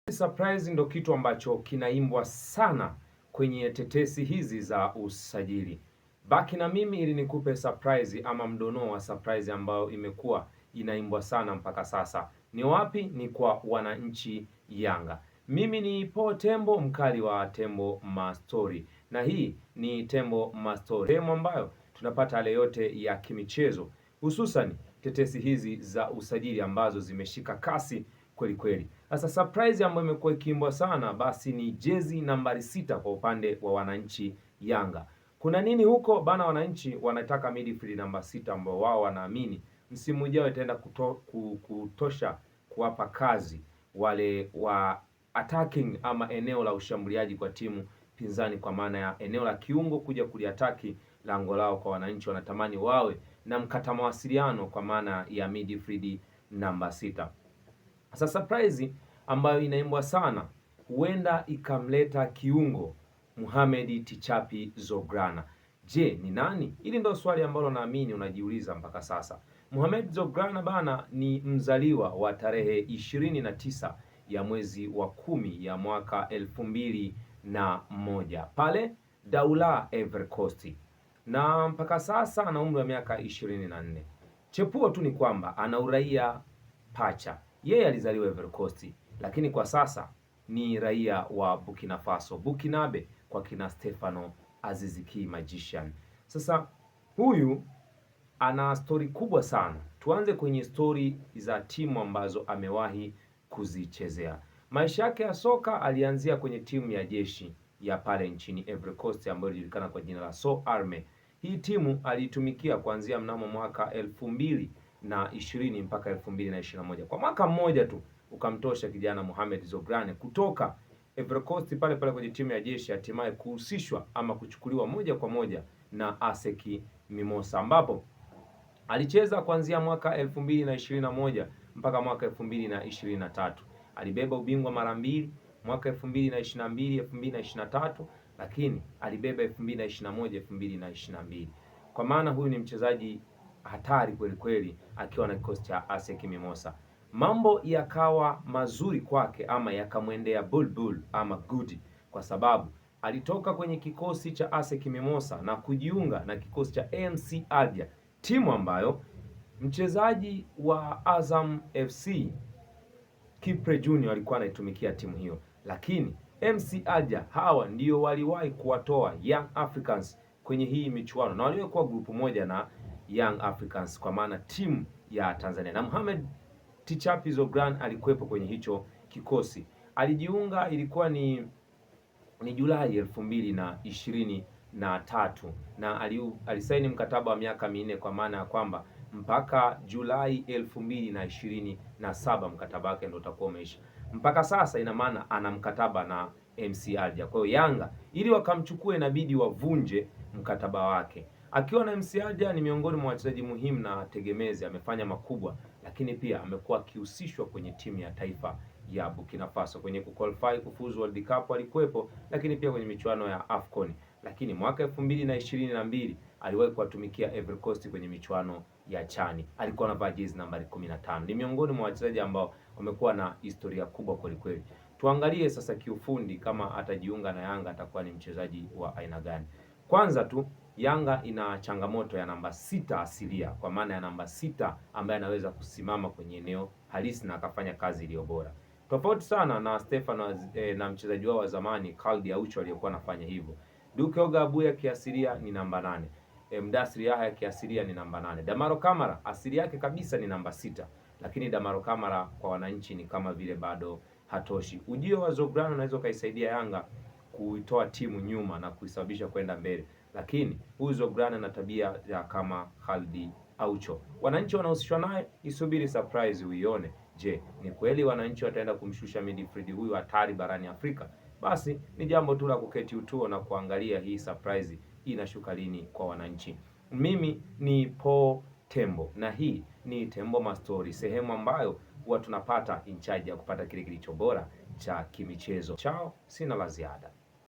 Surprise ndo kitu ambacho kinaimbwa sana kwenye tetesi hizi za usajili. Baki na mimi ili nikupe surprise ama mdono wa surprise ambayo imekuwa inaimbwa sana mpaka sasa. Ni wapi? Ni kwa wananchi Yanga. Mimi ni Po Tembo, mkali wa Tembo Mastori, na hii ni Tembo Mastori, sehemu ambayo tunapata yale yote ya kimichezo, hususan tetesi hizi za usajili ambazo zimeshika kasi kweli kweli. Sasa surprise ambayo imekuwa ikiimbwa sana basi ni jezi nambari 6 kwa upande wa wananchi Yanga. Kuna nini huko bana? Wananchi wanataka midfield namba 6 ambao wao wanaamini msimu ujao itaenda kutosha kuwapa kazi wale wa attacking ama eneo la ushambuliaji kwa timu pinzani, kwa maana ya eneo la kiungo kuja kuliataki lango lao. Kwa wananchi wanatamani wawe na mkata mawasiliano kwa maana ya midfield namba 6. Sasa surprise ambayo inaimbwa sana huenda ikamleta kiungo Mohamed Tichapi Zograna. Je, ni nani? Hili ndio swali ambalo naamini unajiuliza mpaka sasa. Mohamed Zograna bana ni mzaliwa wa tarehe 29 ya mwezi wa 10 ya mwaka 2001 pale Daula Ivory Coast, na mpaka sasa ana umri wa miaka 24. Chepuo tu ni kwamba ana uraia pacha. Yeye alizaliwa Ivory Coast, lakini kwa sasa ni raia wa Burkina Faso, Burkinabe kwa kina Stefano Aziziki Magician. Sasa huyu ana stori kubwa sana. Tuanze kwenye stori za timu ambazo amewahi kuzichezea. Maisha yake ya soka alianzia kwenye timu ya jeshi ya pale nchini Ivory Coast ambayo ilijulikana kwa jina la So Arme. Hii timu aliitumikia kuanzia mnamo mwaka 2020 mpaka 2021. Kwa mwaka mmoja tu ukamtosha kijana Mohamed Zograne kutoka Ivory Coast pale pale kwenye timu ya jeshi, hatimaye kuhusishwa ama kuchukuliwa moja kwa moja na ASEC Mimosas, ambapo alicheza kuanzia mwaka 2021 mpaka mwaka 2023. Alibeba ubingwa mara mbili, mwaka 2022, 2023, lakini alibeba 2021, 2022. Kwa maana huyu ni mchezaji hatari kweli kweli akiwa na kikosi cha ASEC Mimosas. Mambo yakawa mazuri kwake ama yakamwendea bulbul ama good, kwa sababu alitoka kwenye kikosi cha ASEC Mimosas na kujiunga na kikosi cha MC Alger, timu ambayo mchezaji wa Azam FC Kipre Junior alikuwa anaitumikia timu hiyo, lakini MC Alger hawa ndio waliwahi kuwatoa Young Africans kwenye hii michuano na waliokuwa grupu moja na Young Africans kwa maana timu ya Tanzania, na Mohamed Tichapi Zograna alikuwepo kwenye hicho kikosi. Alijiunga ilikuwa ni Julai 2023 na alisaini mkataba wa miaka 4 kwa maana ya kwamba mpaka Julai 2027 mkataba wake ndio utakuwa umeisha. Mpaka sasa ina maana ana mkataba na MC Alger. Kwa hiyo Yanga ili wakamchukue inabidi wavunje mkataba wake. Akiwa na MC Alger ni miongoni mwa wachezaji muhimu na tegemezi, amefanya makubwa, lakini pia amekuwa akihusishwa kwenye timu ya taifa ya Burkina Faso kwenye kuqualify kufuzu World Cup alikuwepo, lakini pia kwenye michuano ya AFCON. Lakini mwaka 2022 aliwahi kuwatumikia Ivory Coast kwenye michuano ya Chani, alikuwa anavaa jezi nambari 15. Ni miongoni mwa wachezaji ambao wamekuwa na historia kubwa kweli kweli. Tuangalie sasa kiufundi kama atajiunga na Yanga atakuwa ni mchezaji wa aina gani. Kwanza tu Yanga ina changamoto ya namba 6 asilia, kwa maana ya namba 6 ambaye anaweza kusimama kwenye eneo halisi na akafanya kazi iliyo bora, tofauti sana na Stefano na mchezaji wao wa zamani Khalid Aucho aliyokuwa anafanya hivyo. Duke Oga Abuya kiasilia ni namba 8. Mdasri Yahya kiasilia ni namba 8. Damaro Kamara asili yake kabisa ni namba 6, lakini Damaro Kamara kwa wananchi ni kama vile bado hatoshi. Ujio wa Zograna unaweza kaisaidia Yanga kuitoa timu nyuma na kuisababisha kwenda mbele, lakini huyu Zograna na tabia ya kama Khalid Aucho. Wananchi wanahusishwa naye, isubiri surprise uione. Je, ni kweli wananchi wataenda kumshusha midfield huyu hatari barani Afrika? Basi ni jambo tu la kuketi utuo na kuangalia hii surprise inashuka lini kwa wananchi. Mimi ni Po Tembo na hii ni Tembo Mastori, sehemu ambayo huwa tunapata in charge ya kupata kile kilicho bora cha kimichezo. Chao, sina la ziada.